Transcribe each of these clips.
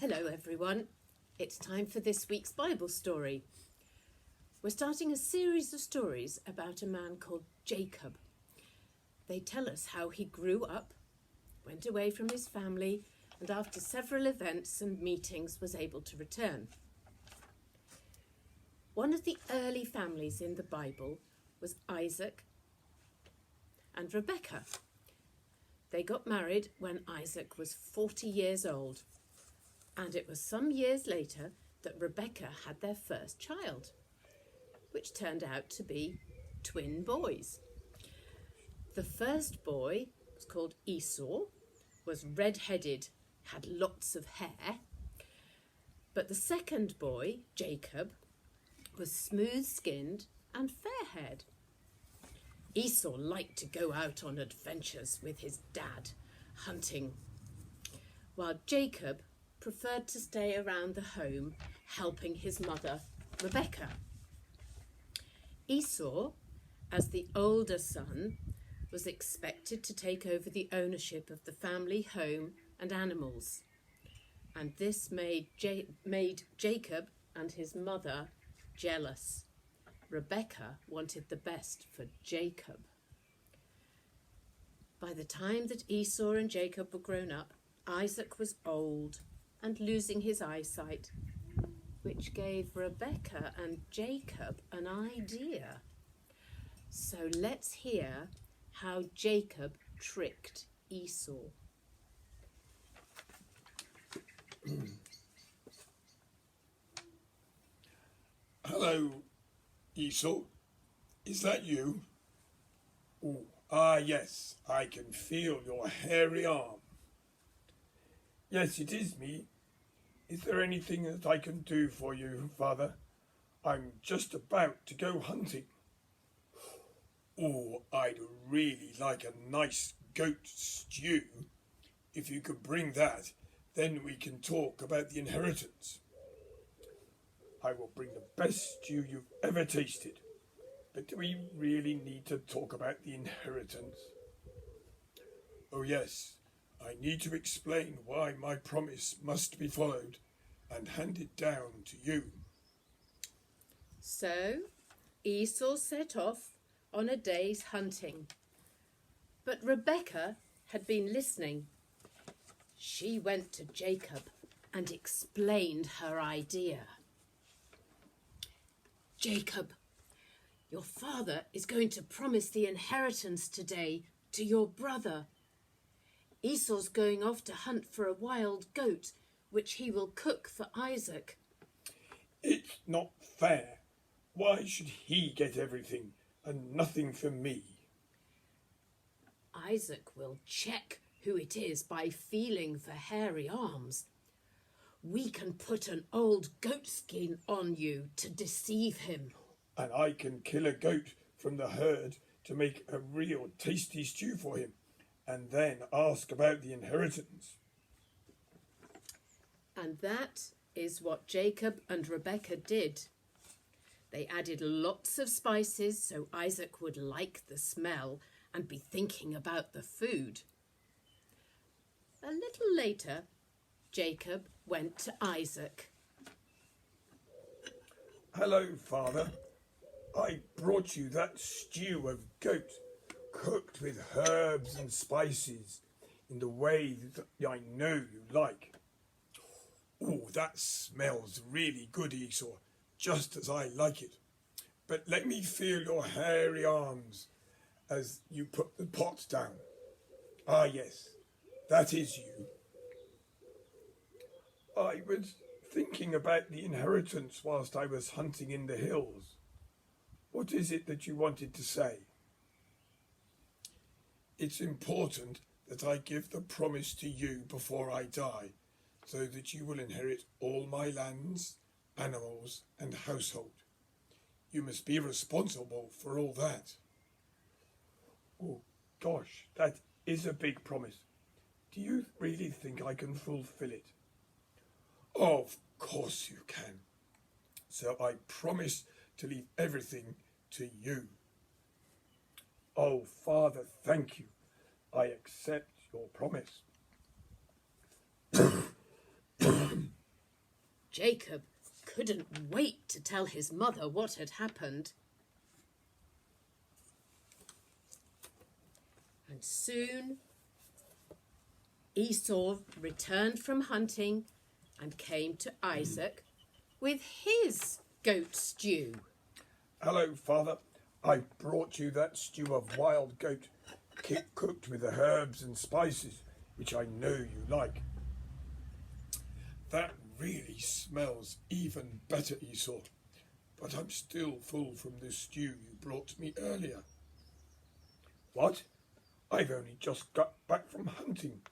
Hello everyone, it's time for this week's Bible story. We're starting a series of stories about a man called Jacob. They tell us how he grew up, went away from his family, and after several events and meetings was able to return. One of the early families in the Bible was Isaac and Rebekah. They got married when Isaac was 40 years old, and it was some years later that Rebekah had their first child, which turned out to be twin boys. The first boy was called Esau, was red-headed, had lots of hair, but the second boy, Jacob, was smooth-skinned and fair-haired. Esau liked to go out on adventures with his dad, hunting, while Jacob preferred to stay around the home, helping his mother, Rebekah. Esau, as the older son, was expected to take over the ownership of the family home and animals, and this made Jacob and his mother jealous. Rebekah wanted the best for Jacob. By the time that Esau and Jacob were grown up, Isaac was old and losing his eyesight, which gave Rebekah and Jacob an idea. So let's hear how Jacob tricked Esau. Hello, Esau. Is that you? Oh, yes, I can feel your hairy arm. Yes, it is me. Is there anything that I can do for you, Father? I'm just about to go hunting. Oh, I'd really like a nice goat stew. If you could bring that, then we can talk about the inheritance. I will bring the best stew you've ever tasted. But do we really need to talk about the inheritance? Oh yes, I need to explain why my promise must be followed and handed down to you. So Esau set off on a day's hunting. But Rebekah had been listening. She went to Jacob and explained her idea. Jacob, your father is going to promise the inheritance today to your brother. Esau's going off to hunt for a wild goat, which he will cook for Isaac. It's not fair. Why should he get everything and nothing for me? Isaac will check who it is by feeling for hairy arms. We can put an old goat skin on you to deceive him. And I can kill a goat from the herd to make a real tasty stew for him, and then ask about the inheritance. And that is what Jacob and Rebekah did. They added lots of spices so Isaac would like the smell and be thinking about the food. A little later, Jacob went to Isaac. Hello, Father. I brought you that stew of goat, cooked with herbs and spices in the way that I know you like. Oh, that smells really good, Esau, just as I like it. But let me feel your hairy arms as you put the pot down. Ah, yes, that is you. I was thinking about the inheritance whilst I was hunting in the hills. What is it that you wanted to say? It's important that I give the promise to you before I die, so that you will inherit all my lands, animals, and household. You must be responsible for all that. Oh, gosh, that is a big promise. Do you really think I can fulfill it? Of course you can. So I promise to leave everything to you. Oh, Father, thank you. I accept your promise. Jacob couldn't wait to tell his mother what had happened. And soon Esau returned from hunting and came to Isaac with his goat stew. Hello, Father. I brought you that stew of wild goat, cooked with the herbs and spices, which I know you like. That really smells even better, Esau, but I'm still full from the stew you brought me earlier. What? I've only just got back from hunting.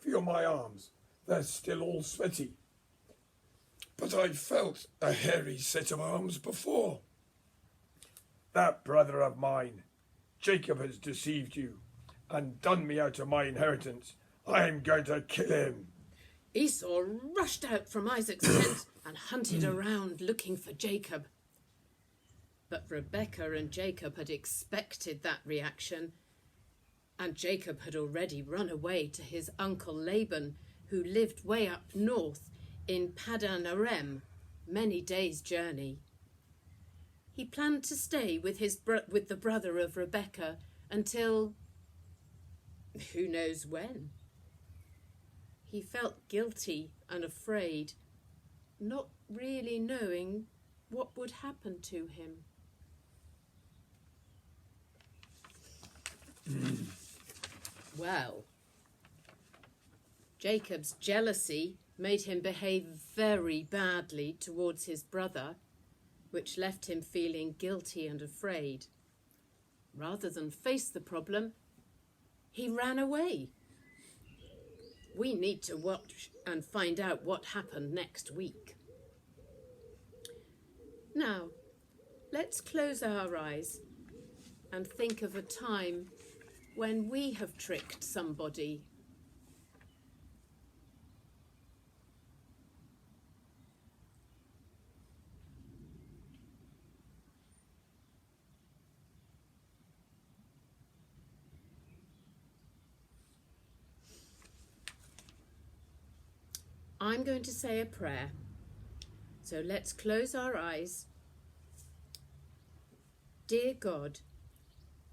Feel my arms. They're still all sweaty. But I felt a hairy set of arms before. That brother of mine, Jacob, has deceived you and done me out of my inheritance. I am going to kill him. Esau rushed out from Isaac's tent and hunted around looking for Jacob. But Rebekah and Jacob had expected that reaction, and Jacob had already run away to his uncle Laban, who lived way up north in Paddan Aram, many days' journey. He planned to stay with the brother of Rebekah until who knows when. He felt guilty and afraid, not really knowing what would happen to him. Well, Jacob's jealousy made him behave very badly towards his brother, which left him feeling guilty and afraid. Rather than face the problem, he ran away. We need to watch and find out what happened next week. Now, let's close our eyes and think of a time when we have tricked somebody. I'm going to say a prayer. So let's close our eyes. Dear God,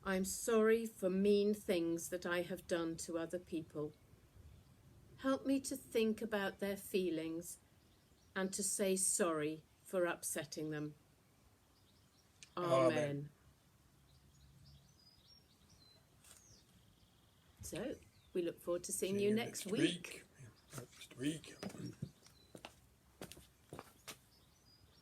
I'm sorry for mean things that I have done to other people. Help me to think about their feelings and to say sorry for upsetting them. Amen. So, we look forward to seeing you next week. Next week.